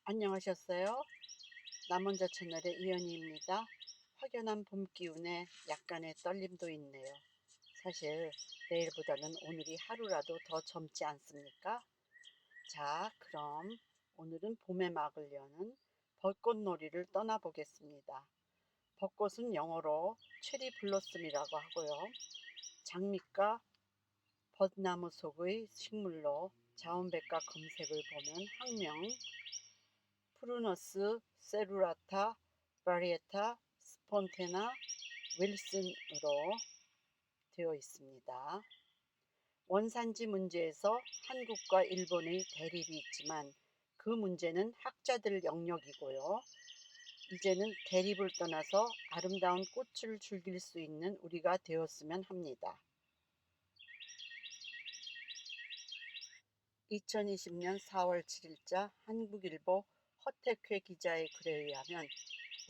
안녕하셨어요? 나 먼저 채널의 이연희입니다. 확연한 봄 기운에 약간의 떨림도 있네요. 사실 내일보다는 오늘이 하루라도 더 젊지 않습니까? 자, 그럼 오늘은 봄의 막을 여는 벚꽃놀이를 떠나보겠습니다. 벚꽃은 영어로 체리 블로썸이라고 하고요. 장미과 벚나무 속의 식물로 자원백과 검색을 보면 학명 프루너스 세루라타 바리에타 스폰테나 윌슨으로 되어 있습니다. 원산지 문제에서 한국과 일본의 대립이 있지만 그 문제는 학자들 영역이고요. 이제는 대립을 떠나서 아름다운 꽃을 즐길 수 있는 우리가 되었으면 합니다. 2020년 4월 7일자 한국일보 허택회 기자의 글에 의하면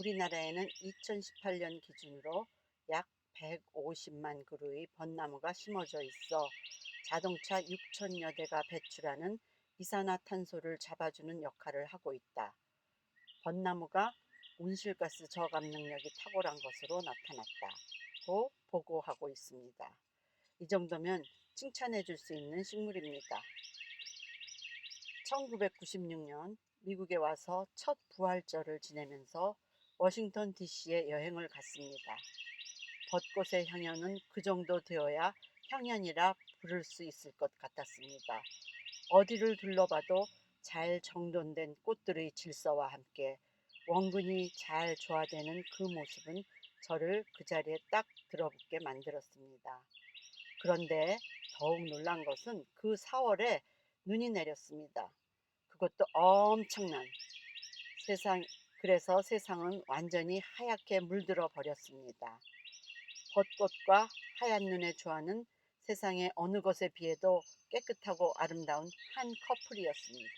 우리나라에는 2018년 기준으로 약 150만 그루의 벚나무가 심어져 있어 자동차 6천여 대가 배출하는 이산화탄소를 잡아주는 역할을 하고 있다. 벚나무가 온실가스 저감 능력이 탁월한 것으로 나타났다고 보고하고 있습니다. 이 정도면 칭찬해 줄 수 있는 식물입니다. 1996년 미국에 와서 첫 부활절을 지내면서 워싱턴 DC에 여행을 갔습니다. 벚꽃의 향연은 그 정도 되어야 향연이라 부를 수 있을 것 같았습니다. 어디를 둘러봐도 잘 정돈된 꽃들의 질서와 함께 원근이 잘 조화되는 그 모습은 저를 그 자리에 딱 들어붙게 만들었습니다. 그런데 더욱 놀란 것은 그 4월에 눈이 내렸습니다. 그것도 엄청난 세상, 그래서 세상은 완전히 하얗게 물들어 버렸습니다. 벚꽃과 하얀 눈의 조화는 세상의 어느 것에 비해도 깨끗하고 아름다운 한 커플이었습니다.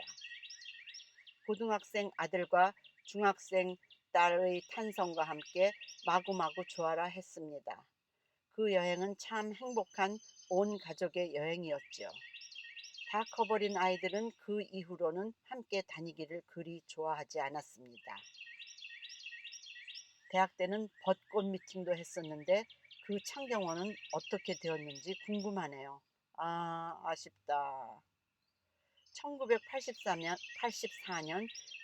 고등학생 아들과 중학생 딸의 탄성과 함께 마구마구 조화라 했습니다. 그 여행은 참 행복한 온 가족의 여행이었죠. 다 커버린 아이들은 그 이후로는 함께 다니기를 그리 좋아하지 않았습니다. 대학 때는 벚꽃 미팅도 했었는데 그 창경원은 어떻게 되었는지 궁금하네요. 아쉽다. 1984년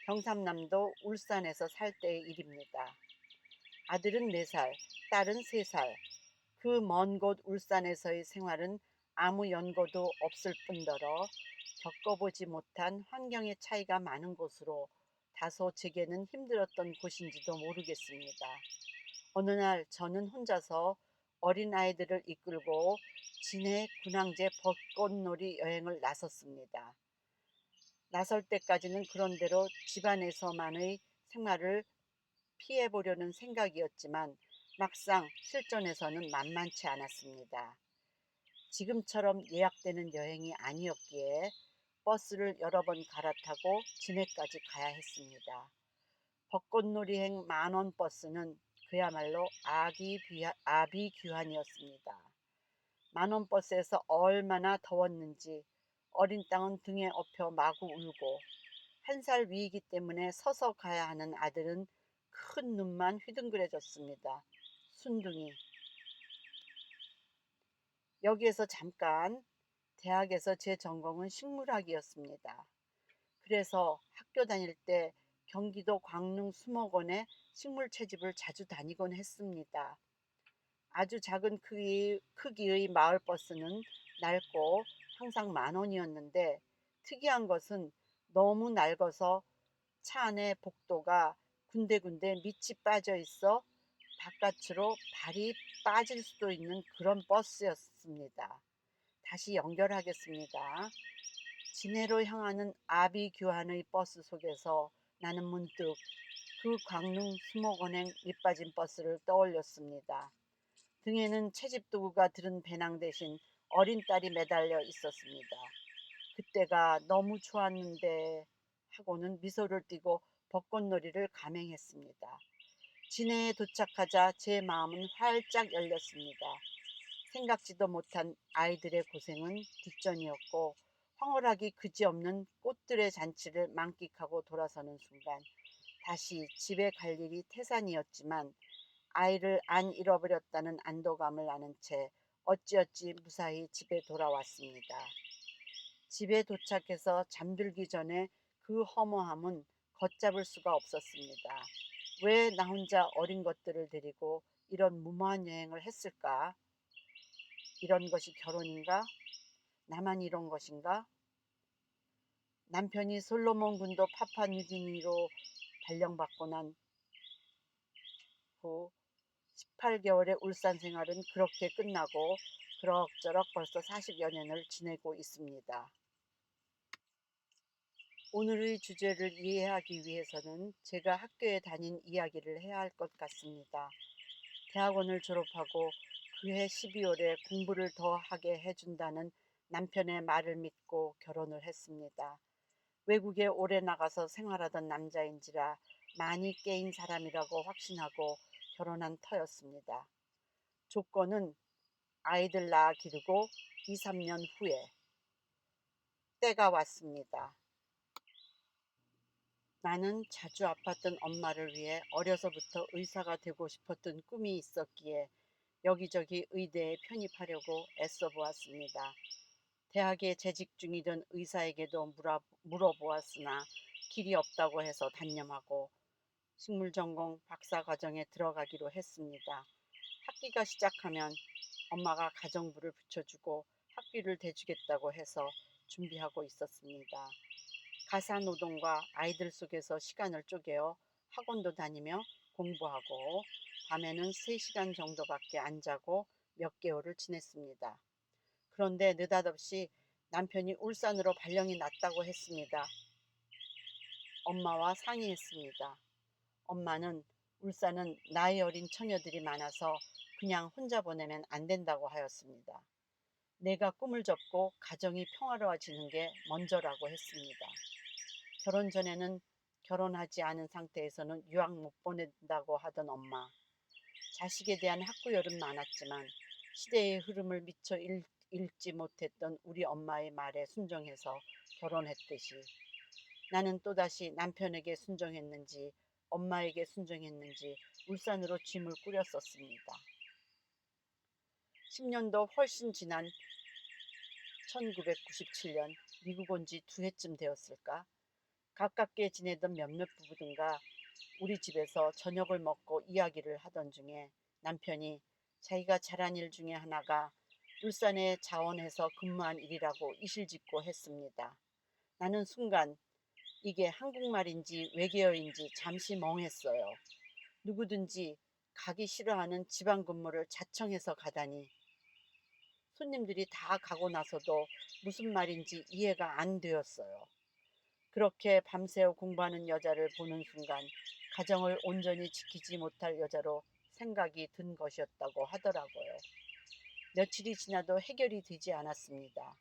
경상남도 울산에서 살 때의 일입니다. 아들은 4살, 딸은 3살. 그 먼 곳 울산에서의 생활은 아무 연고도 없을 뿐더러 겪어보지 못한 환경의 차이가 많은 곳으로 다소 제게는 힘들었던 곳인지도 모르겠습니다. 어느 날 저는 혼자서 어린아이들을 이끌고 진해 군항제 벚꽃놀이 여행을 나섰습니다. 나설 때까지는 그런대로 집안에서만의 생활을 피해보려는 생각이었지만 막상 실전에서는 만만치 않았습니다. 지금처럼 예약되는 여행이 아니었기에 버스를 여러 번 갈아타고 진해까지 가야 했습니다. 벚꽃놀이행 만원 버스는 그야말로 아비규환이었습니다. 만원 버스에서 얼마나 더웠는지 어린 땅은 등에 업혀 마구 울고 1살 위이기 때문에 서서 가야 하는 아들은 큰 눈만 휘둥그레졌습니다. 순둥이. 여기에서 잠깐, 대학에서 제 전공은 식물학이었습니다. 그래서 학교 다닐 때 경기도 광릉 수목원에 식물 채집을 자주 다니곤 했습니다. 아주 작은 크기의 마을 버스는 낡고 항상 만원이었는데 특이한 것은 너무 낡아서 차 안에 복도가 군데군데 밑이 빠져 있어 바깥으로 발이 빠질 수도 있는 그런 버스였습니다. 다시 연결하겠습니다. 진해로 향하는 아비규환의 버스 속에서 나는 문득 그 광릉 수목원행 밑빠진 버스를 떠올렸습니다. 등에는 채집 도구가 들은 배낭 대신 어린 딸이 매달려 있었습니다. 그때가 너무 좋았는데 하고는 미소를 띠고 벚꽃놀이를 감행했습니다. 진해에 도착하자 제 마음은 활짝 열렸습니다. 생각지도 못한 아이들의 고생은 뒷전이었고 황홀하기 그지없는 꽃들의 잔치를 만끽하고 돌아서는 순간 다시 집에 갈 일이 태산이었지만 아이를 안 잃어버렸다는 안도감을 아는 채 어찌어찌 무사히 집에 돌아왔습니다. 집에 도착해서 잠들기 전에 그 허무함은 걷잡을 수가 없었습니다. 왜 나 혼자 어린 것들을 데리고 이런 무모한 여행을 했을까? 이런 것이 결혼인가? 나만 이런 것인가? 남편이 솔로몬 군도 파푸아뉴기니로 발령받고 난 후 18개월의 울산 생활은 그렇게 끝나고 그럭저럭 벌써 40여 년을 지내고 있습니다. 오늘의 주제를 이해하기 위해서는 제가 학교에 다닌 이야기를 해야 할 것 같습니다. 대학원을 졸업하고 그해 12월에 공부를 더 하게 해준다는 남편의 말을 믿고 결혼을 했습니다. 외국에 오래 나가서 생활하던 남자인지라 많이 깨인 사람이라고 확신하고 결혼한 터였습니다. 조건은 아이들 낳아 기르고 2, 3년 후에 때가 왔습니다. 나는 자주 아팠던 엄마를 위해 어려서부터 의사가 되고 싶었던 꿈이 있었기에 여기저기 의대에 편입하려고 애써 보았습니다. 대학에 재직 중이던 의사에게도 물어보았으나 길이 없다고 해서 단념하고 식물전공 박사과정에 들어가기로 했습니다. 학기가 시작하면 엄마가 가정부를 붙여주고 학비를 대주겠다고 해서 준비하고 있었습니다. 가사노동과 아이들 속에서 시간을 쪼개어 학원도 다니며 공부하고 밤에는 3시간 정도밖에 안 자고 몇 개월을 지냈습니다. 그런데 느닷없이 남편이 울산으로 발령이 났다고 했습니다. 엄마와 상의했습니다. 엄마는 울산은 나이 어린 처녀들이 많아서 그냥 혼자 보내면 안 된다고 하였습니다. 내가 꿈을 접고 가정이 평화로워지는 게 먼저라고 했습니다. 결혼 전에는 결혼하지 않은 상태에서는 유학 못 보낸다고 하던 엄마. 자식에 대한 학구열은 많았지만 시대의 흐름을 미처 읽지 못했던 우리 엄마의 말에 순종해서 결혼했듯이 나는 또다시 남편에게 순종했는지 엄마에게 순종했는지 울산으로 짐을 꾸렸었습니다. 10년도 훨씬 지난 1997년 미국 온 지 2해쯤 되었을까? 가깝게 지내던 몇몇 부부들과 우리 집에서 저녁을 먹고 이야기를 하던 중에 남편이 자기가 잘한 일 중에 하나가 울산에 자원해서 근무한 일이라고 이실직고 했습니다. 나는 순간 이게 한국말인지 외계어인지 잠시 멍했어요. 누구든지 가기 싫어하는 지방 근무를 자청해서 가다니 손님들이 다 가고 나서도 무슨 말인지 이해가 안 되었어요. 그렇게 밤새워 공부하는 여자를 보는 순간 가정을 온전히 지키지 못할 여자로 생각이 든 것이었다고 하더라고요. 며칠이 지나도 해결이 되지 않았습니다.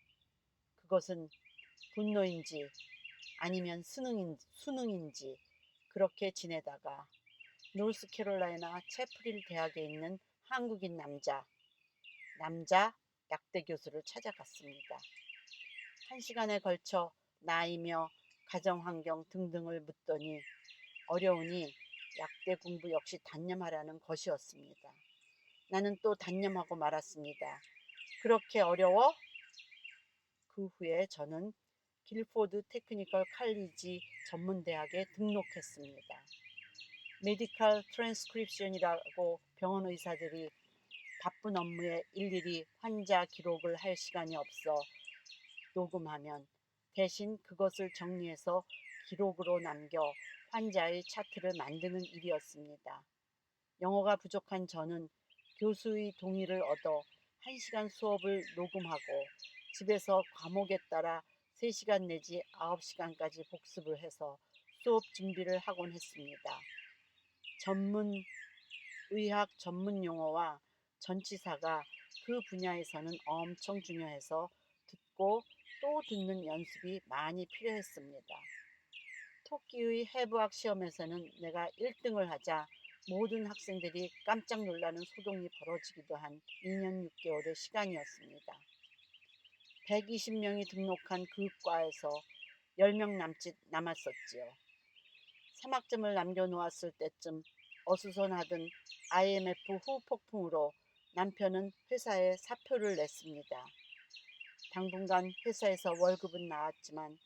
그것은 분노인지 아니면 수능인지 그렇게 지내다가 노스캐롤라이나 채프릴 대학에 있는 한국인 남자 약대 교수를 찾아갔습니다. 1시간에 걸쳐 나이며 가정환경 등등을 묻더니 어려우니 약대 공부 역시 단념하라는 것이었습니다. 나는 또 단념하고 말았습니다. 그렇게 어려워? 그 후에 저는 길포드 테크니컬 칼리지 전문대학에 등록했습니다. 메디컬 트랜스크립션이라고 병원 의사들이 바쁜 업무에 일일이 환자 기록을 할 시간이 없어 녹음하면 대신 그것을 정리해서 기록으로 남겨 환자의 차트를 만드는 일이었습니다. 영어가 부족한 저는 교수의 동의를 얻어 1시간 수업을 녹음하고 집에서 과목에 따라 3시간 내지 9시간까지 복습을 해서 수업 준비를 하곤 했습니다. 의학 전문 용어와 전치사가 그 분야에서는 엄청 중요해서 듣고 또 듣는 연습이 많이 필요했습니다. 토끼의 해부학 시험에서는 내가 1등을 하자 모든 학생들이 깜짝 놀라는 소동이 벌어지기도 한 2년 6개월의 시간이었습니다. 120명이 등록한 그 과에서 10명 남짓 남았었지요. 3학점을 남겨놓았을 때쯤 어수선하던 IMF 후 폭풍으로 남편은 회사에 사표를 냈습니다. 당분간 회사에서 월급은 나왔지만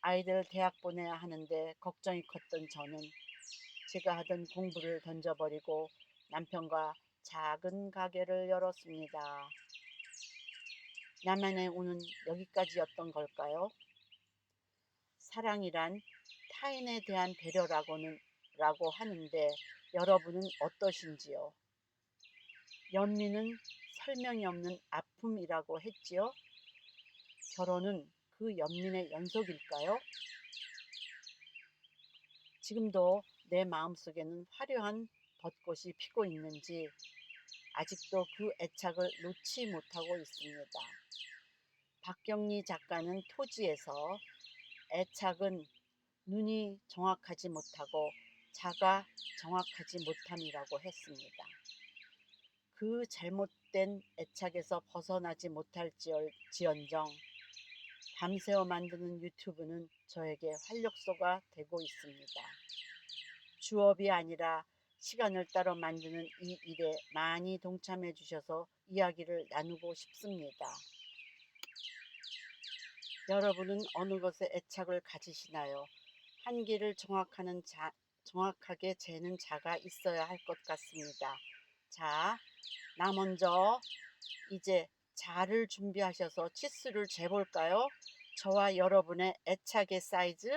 아이들 대학 보내야 하는데 걱정이 컸던 저는 제가 하던 공부를 던져버리고 남편과 작은 가게를 열었습니다. 나만의 운은 여기까지였던 걸까요? 사랑이란 타인에 대한 배려라고 하는데 여러분은 어떠신지요? 연민은 설명이 없는 아픔이라고 했지요? 결혼은 그 연민의 연속일까요? 지금도 내 마음속에는 화려한 벚꽃이 피고 있는지 아직도 그 애착을 놓지 못하고 있습니다. 박경리 작가는 토지에서 애착은 눈이 정확하지 못하고 자가 정확하지 못함이라고 했습니다. 그 잘못된 애착에서 벗어나지 못할지언정 밤새워 만드는 유튜브는 저에게 활력소가 되고 있습니다. 주업이 아니라 시간을 따로 만드는 이 일에 많이 동참해 주셔서 이야기를 나누고 싶습니다. 여러분은 어느 것에 애착을 가지시나요? 한계를 정확하게 재는 자가 있어야 할 것 같습니다. 자, 나 먼저 이제 자를 준비하셔서 치수를 재볼까요? 저와 여러분의 애착의 사이즈